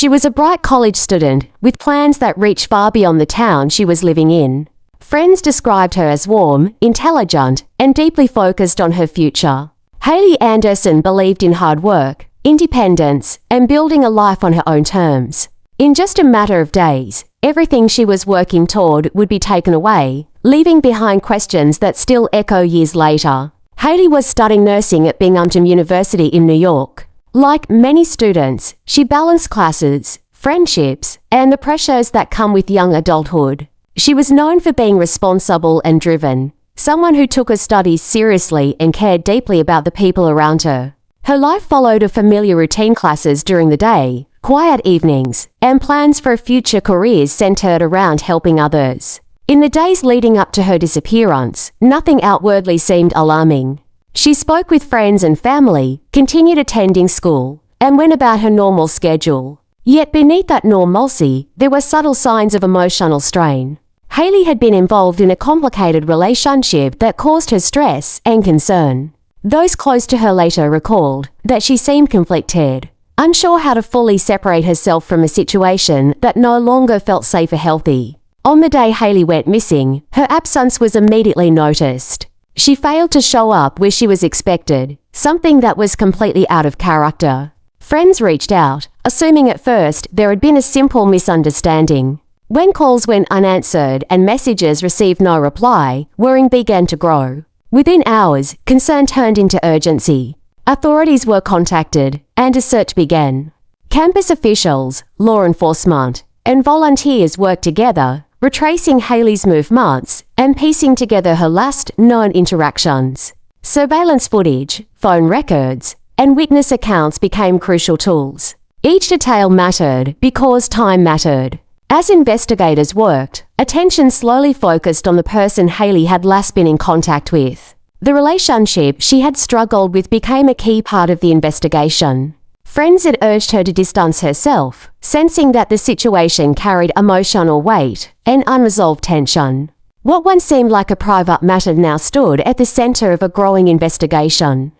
She was a bright college student with plans that reached far beyond the town she was living in. Friends described her as warm, intelligent, and deeply focused on her future. Hayley Anderson believed in hard work, independence, and building a life on her own terms. In just a matter of days, everything she was working toward would be taken away, leaving behind questions that still echo years later. Hayley was studying nursing at Binghamton University in New York. Like many students, she balanced classes, friendships, and the pressures that come with young adulthood. She was known for being responsible and driven, someone who took her studies seriously and cared deeply about the people around her. Her life followed a familiar routine: classes during the day, quiet evenings, and plans for future careers centered around helping others. In the days leading up to her disappearance, nothing outwardly seemed alarming. She spoke with friends and family, continued attending school, and went about her normal schedule. Yet beneath that normalcy, there were subtle signs of emotional strain. Hayley had been involved in a complicated relationship that caused her stress and concern. Those close to her later recalled that she seemed conflicted, unsure how to fully separate herself from a situation that no longer felt safe or healthy. On the day Hayley went missing, her absence was immediately noticed. She failed to show up where she was expected, something that was completely out of character. Friends reached out, assuming at first there had been a simple misunderstanding. When calls went unanswered and messages received no reply, worrying began to grow. Within hours, concern turned into urgency. Authorities were contacted, and a search began. Campus officials, law enforcement, and volunteers worked together, retracing Hayley's movements and piecing together her last known interactions. Surveillance footage, phone records, and witness accounts became crucial tools. Each detail mattered because time mattered. As investigators worked, attention slowly focused on the person Hayley had last been in contact with. The relationship she had struggled with became a key part of the investigation. Friends had urged her to distance herself, sensing that the situation carried emotional weight and unresolved tension. What once seemed like a private matter now stood at the center of a growing investigation.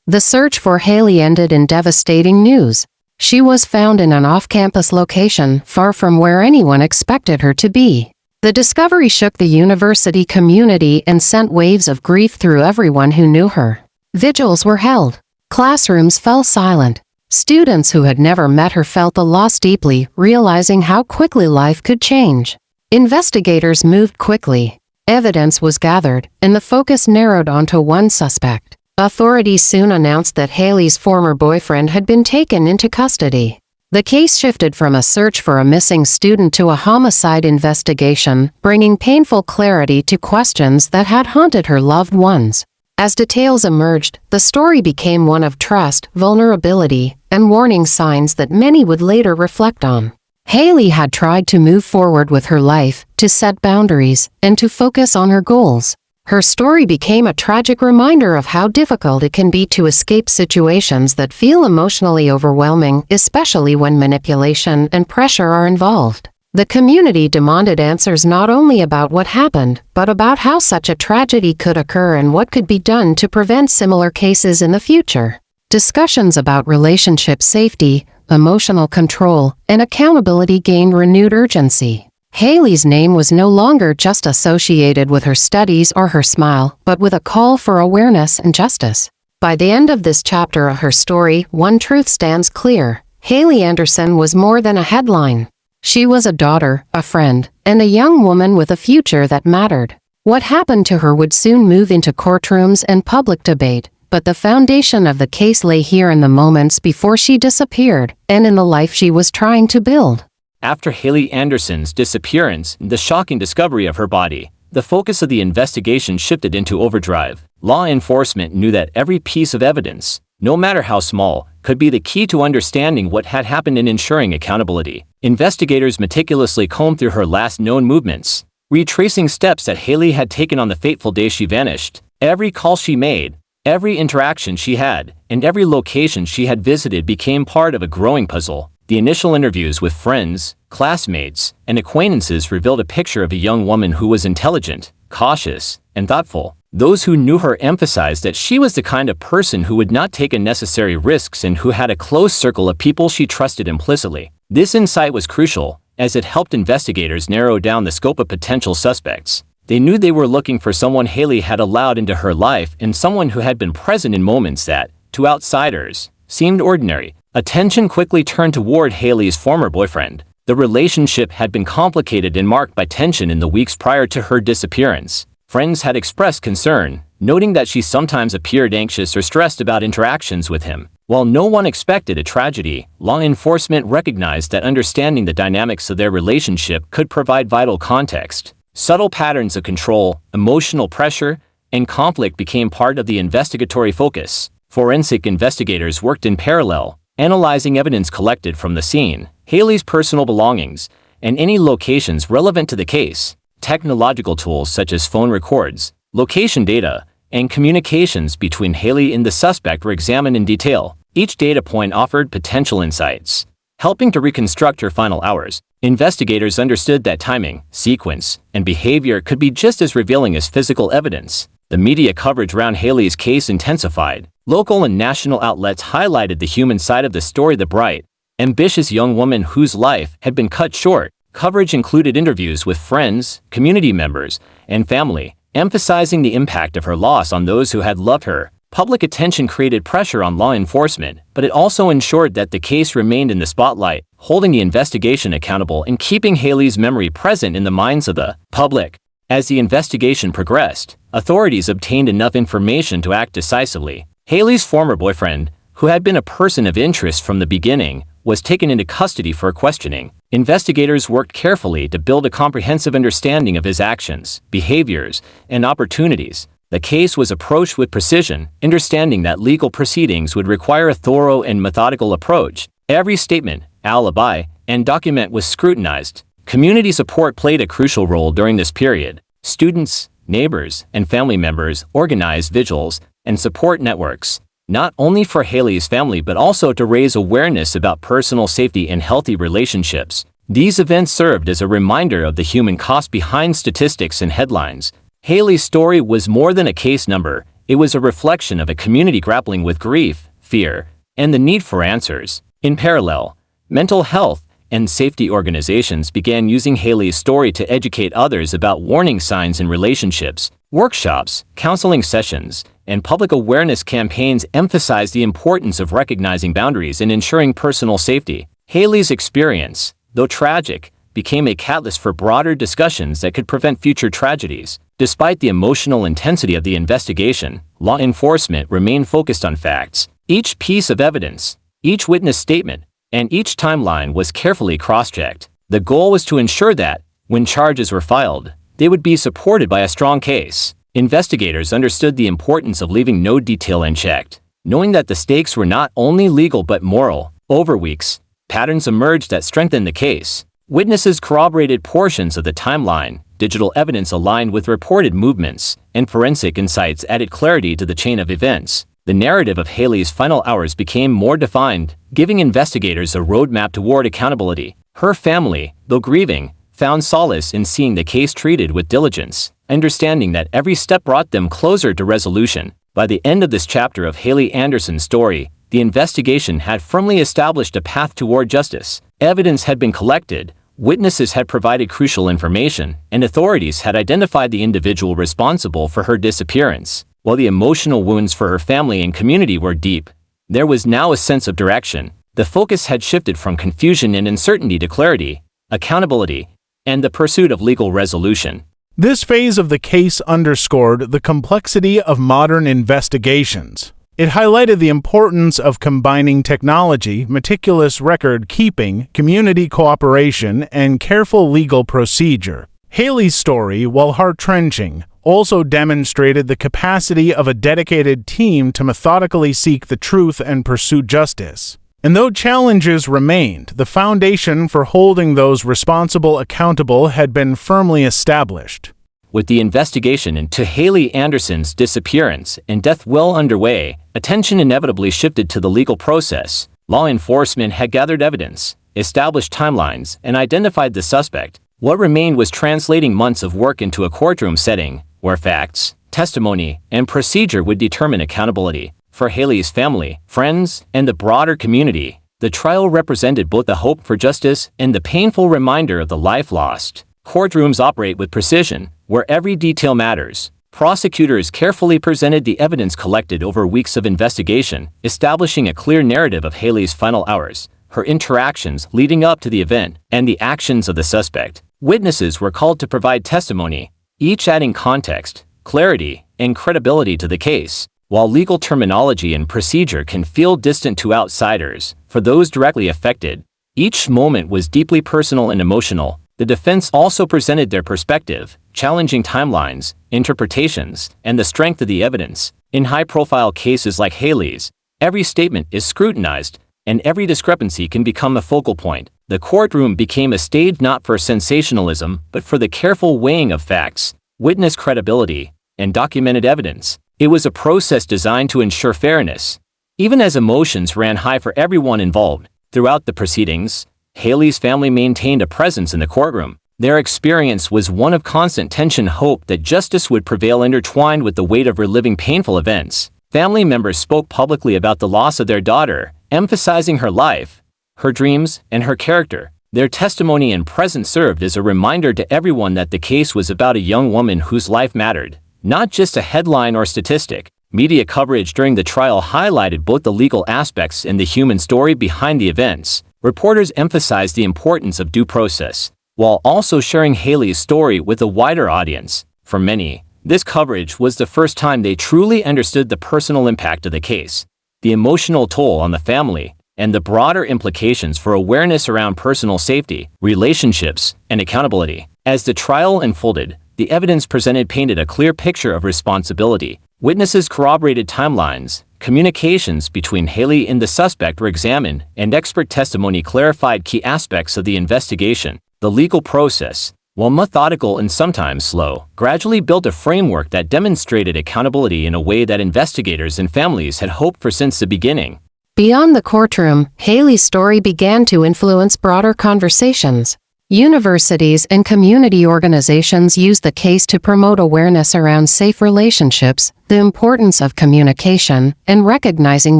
The search for Hayley ended in devastating news. She was found in an off-campus location far from where anyone expected her to be. The discovery shook the university community and sent waves of grief through everyone who knew her. Vigils were held. Classrooms fell silent. Students who had never met her felt the loss deeply, realizing how quickly life could change. Investigators moved quickly. Evidence was gathered, and the focus narrowed onto one suspect. Authorities soon announced that Hayley's former boyfriend had been taken into custody. The case shifted from a search for a missing student to a homicide investigation, bringing painful clarity to questions that had haunted her loved ones. As details emerged, the story became one of trust, vulnerability, and warning signs that many would later reflect on. Hayley had tried to move forward with her life, to set boundaries, and to focus on her goals. Her story became a tragic reminder of how difficult it can be to escape situations that feel emotionally overwhelming, especially when manipulation and pressure are involved. The community demanded answers not only about what happened, but about how such a tragedy could occur and what could be done to prevent similar cases in the future. Discussions about relationship safety, emotional control, and accountability gained renewed urgency. Hayley's name was no longer just associated with her studies or her smile, but with a call for awareness and justice. By the end of this chapter of her story, one truth stands clear. Hayley Anderson was more than a headline. She was a daughter, a friend, and a young woman with a future that mattered. What happened to her would soon move into courtrooms and public debate, but the foundation of the case lay here in the moments before she disappeared, and in the life she was trying to build. After Hayley Anderson's disappearance and the shocking discovery of her body, the focus of the investigation shifted into overdrive. Law enforcement knew that every piece of evidence, no matter how small, could be the key to understanding what had happened and ensuring accountability. Investigators meticulously combed through her last known movements, retracing steps that Hayley had taken on the fateful day she vanished. Every call she made, every interaction she had, and every location she had visited became part of a growing puzzle. The initial interviews with friends, classmates, and acquaintances revealed a picture of a young woman who was intelligent, cautious, and thoughtful. Those who knew her emphasized that she was the kind of person who would not take unnecessary risks and who had a close circle of people she trusted implicitly. This insight was crucial, as it helped investigators narrow down the scope of potential suspects. They knew they were looking for someone Haley had allowed into her life and someone who had been present in moments that, to outsiders, seemed ordinary. Attention quickly turned toward Haley's former boyfriend. The relationship had been complicated and marked by tension in the weeks prior to her disappearance. Friends had expressed concern, noting that she sometimes appeared anxious or stressed about interactions with him. While no one expected a tragedy, law enforcement recognized that understanding the dynamics of their relationship could provide vital context. Subtle patterns of control, emotional pressure, and conflict became part of the investigatory focus. Forensic investigators worked in parallel, analyzing evidence collected from the scene, Haley's personal belongings, and any locations relevant to the case. Technological tools such as phone records, location data, and communications between Haley and the suspect were examined in detail. Each data point offered potential insights, helping to reconstruct her final hours. Investigators understood that timing, sequence, and behavior could be just as revealing as physical evidence. The media coverage around Haley's case intensified. Local and national outlets highlighted the human side of the story, the bright, ambitious young woman whose life had been cut short. Coverage included interviews with friends, community members, and family, emphasizing the impact of her loss on those who had loved her. Public attention created pressure on law enforcement, but it also ensured that the case remained in the spotlight, holding the investigation accountable and keeping Haley's memory present in the minds of the public. As the investigation progressed, authorities obtained enough information to act decisively. Haley's former boyfriend, who had been a person of interest from the beginning, was taken into custody for questioning. Investigators worked carefully to build a comprehensive understanding of his actions, behaviors, and opportunities. The case was approached with precision, understanding that legal proceedings would require a thorough and methodical approach. Every statement, alibi, and document was scrutinized. Community support played a crucial role during this period. Students, neighbors, and family members organized vigils and support networks, not only for Haley's family but also to raise awareness about personal safety and healthy relationships. These events served as a reminder of the human cost behind statistics and headlines. Haley's story was more than a case number. It was a reflection of a community grappling with grief, fear, and the need for answers. In parallel, mental health and safety organizations began using Haley's story to educate others about warning signs in relationships. Workshops, counseling sessions, and public awareness campaigns emphasized the importance of recognizing boundaries and ensuring personal safety. Haley's experience, though tragic, became a catalyst for broader discussions that could prevent future tragedies. Despite the emotional intensity of the investigation, law enforcement remained focused on facts. Each piece of evidence, each witness statement, and each timeline was carefully cross-checked. The goal was to ensure that, when charges were filed, they would be supported by a strong case. Investigators understood the importance of leaving no detail unchecked, knowing that the stakes were not only legal but moral. Over weeks, patterns emerged that strengthened the case. Witnesses corroborated portions of the timeline, digital evidence aligned with reported movements, and forensic insights added clarity to the chain of events. The narrative of Haley's final hours became more defined, giving investigators a roadmap toward accountability. Her family, though grieving, found solace in seeing the case treated with diligence, understanding that every step brought them closer to resolution. By the end of this chapter of Haley Anderson's story, the investigation had firmly established a path toward justice. Evidence had been collected, witnesses had provided crucial information, and authorities had identified the individual responsible for her disappearance. While the emotional wounds for her family and community were deep, there was now a sense of direction. The focus had shifted from confusion and uncertainty to clarity, accountability, and the pursuit of legal resolution. This phase of the case underscored the complexity of modern investigations. It highlighted the importance of combining technology, meticulous record-keeping, community cooperation, and careful legal procedure. Haley's story, while heart-wrenching, also demonstrated the capacity of a dedicated team to methodically seek the truth and pursue justice. And though challenges remained, the foundation for holding those responsible accountable had been firmly established. With the investigation into Haley Anderson's disappearance and death well underway, attention inevitably shifted to the legal process. Law enforcement had gathered evidence, established timelines, and identified the suspect. What remained was translating months of work into a courtroom setting, where facts, testimony, and procedure would determine accountability. For Haley's family, friends, and the broader community, the The trial represented both the hope for justice and the painful reminder of the life lost. Courtrooms operate with precision, where every detail matters. Prosecutors carefully presented the evidence collected over weeks of investigation, establishing a clear narrative of Haley's final hours, her interactions leading up to the event, and the actions of the suspect. Witnesses were called to provide testimony, each adding context, clarity, and credibility to the case. While legal terminology and procedure can feel distant to outsiders, for those directly affected, each moment was deeply personal and emotional. The defense also presented their perspective, challenging timelines, interpretations, and the strength of the evidence. In high-profile cases like Haley's, every statement is scrutinized, and every discrepancy can become a focal point. The courtroom became a stage not for sensationalism, but for the careful weighing of facts, witness credibility, and documented evidence. It was a process designed to ensure fairness. Even as emotions ran high for everyone involved, throughout the proceedings, Haley's family maintained a presence in the courtroom. Their experience was one of constant tension, hope that justice would prevail intertwined with the weight of reliving painful events. Family members spoke publicly about the loss of their daughter, emphasizing her life, her dreams, and her character. Their testimony and presence served as a reminder to everyone that the case was about a young woman whose life mattered, not just a headline or statistic. Media coverage during the trial highlighted both the legal aspects and the human story behind the events. Reporters emphasized the importance of due process, while also sharing Haley's story with a wider audience. For many, this coverage was the first time they truly understood the personal impact of the case, the emotional toll on the family, and the broader implications for awareness around personal safety, relationships, and accountability. As the trial unfolded, the evidence presented painted a clear picture of responsibility. Witnesses corroborated timelines, communications between Haley and the suspect were examined, and expert testimony clarified key aspects of the investigation. The legal process, while methodical and sometimes slow, gradually built a framework that demonstrated accountability in a way that investigators and families had hoped for since the beginning. Beyond the courtroom, Haley's story began to influence broader conversations. Universities and community organizations used the case to promote awareness around safe relationships, the importance of communication, and recognizing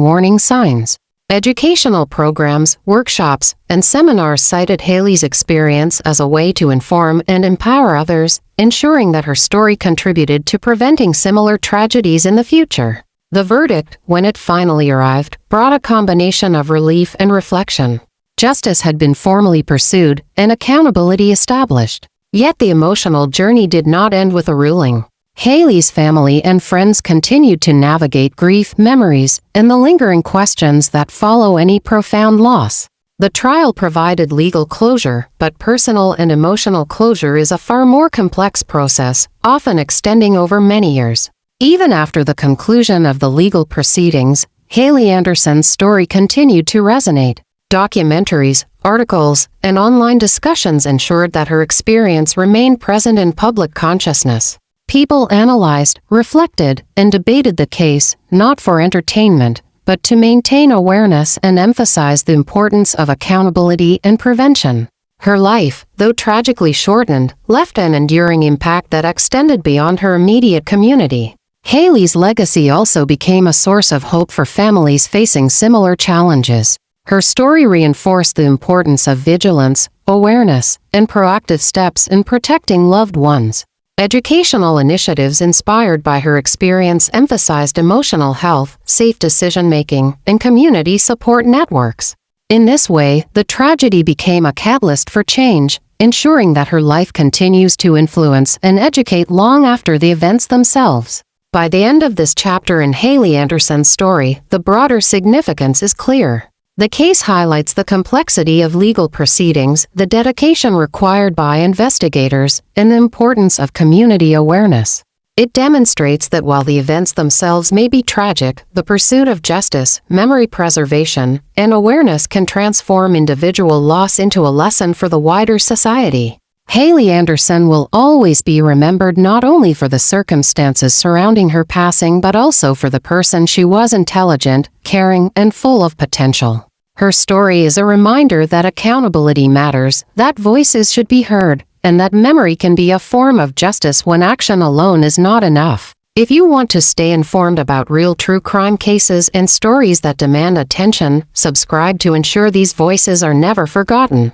warning signs. Educational programs, workshops, and seminars cited Haley's experience as a way to inform and empower others, ensuring that her story contributed to preventing similar tragedies in the future. The verdict, when it finally arrived, brought a combination of relief and reflection. Justice had been formally pursued, and accountability established. Yet the emotional journey did not end with a ruling. Haley's family and friends continued to navigate grief, memories, and the lingering questions that follow any profound loss. The trial provided legal closure, but personal and emotional closure is a far more complex process, often extending over many years. Even after the conclusion of the legal proceedings, Haley Anderson's story continued to resonate. Documentaries, articles, and online discussions ensured that her experience remained present in public consciousness. People analyzed, reflected, and debated the case, not for entertainment, but to maintain awareness and emphasize the importance of accountability and prevention. Her life, though tragically shortened, left an enduring impact that extended beyond her immediate community. Haley's legacy also became a source of hope for families facing similar challenges. Her story reinforced the importance of vigilance, awareness, and proactive steps in protecting loved ones. Educational initiatives inspired by her experience emphasized emotional health, safe decision-making, and community support networks. In this way, the tragedy became a catalyst for change, ensuring that her life continues to influence and educate long after the events themselves. By the end of this chapter in Haley Anderson's story, the broader significance is clear. The case highlights the complexity of legal proceedings, the dedication required by investigators, and the importance of community awareness. It demonstrates that while the events themselves may be tragic, the pursuit of justice, memory preservation, and awareness can transform individual loss into a lesson for the wider society. Haley Anderson will always be remembered not only for the circumstances surrounding her passing but also for the person she was: intelligent, caring, and full of potential. Her story is a reminder that accountability matters, that voices should be heard, and that memory can be a form of justice when action alone is not enough. If you want to stay informed about real true crime cases and stories that demand attention, subscribe to ensure these voices are never forgotten.